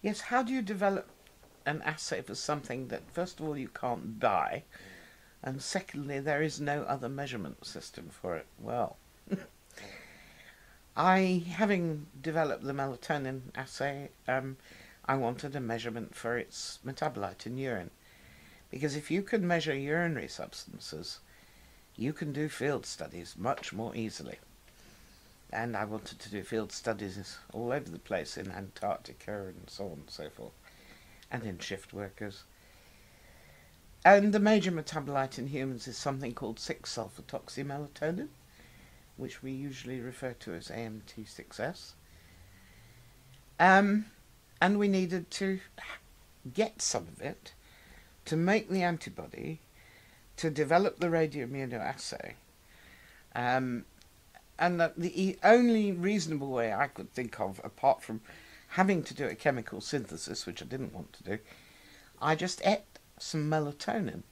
Yes, how do you develop an assay for something that, first of all, you can't buy, and secondly, there is no other measurement system for it? Well, having developed the melatonin assay, I wanted a measurement for its metabolite in urine. Because if you can measure urinary substances, you can do field studies much more easily. And I wanted to do field studies all over the place, in Antarctica and so on and so forth, and in shift workers. And the major metabolite in humans is something called 6-sulfathoxymelatonin, which we usually refer to as AMT6S. And we needed to get some of it to make the antibody, to develop the radioimmunoassay. And the only reasonable way I could think of, apart from having to do a chemical synthesis, which I didn't want to do, I just ate some melatonin.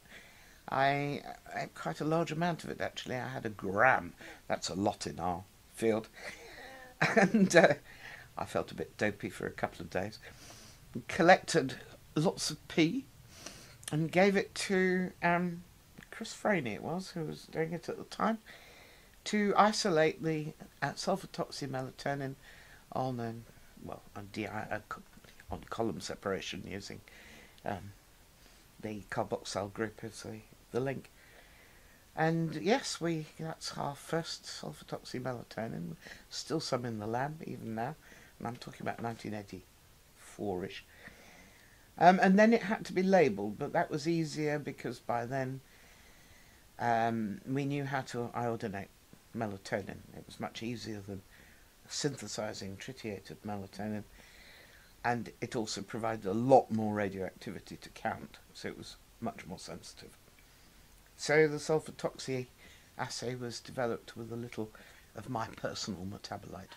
I ate quite a large amount of it, actually. I had 1 gram. That's a lot in our field. And I felt a bit dopey for a couple of days. Collected lots of pee and gave it to Chris Franey, it was, who was doing it at the time, to isolate the sulfathoxymelatonin on on column separation using the carboxyl group as the link. And yes, that's our first sulfathoxymelatonin. Still some in the lab even now, and I'm talking about 1984-ish. And then it had to be labelled, but that was easier because by then we knew how to iodinate melatonin. It was much easier than synthesizing tritiated melatonin, and it also provided a lot more radioactivity to count, so it was much more sensitive. So the sulfathoxy assay was developed with a little of my personal metabolite.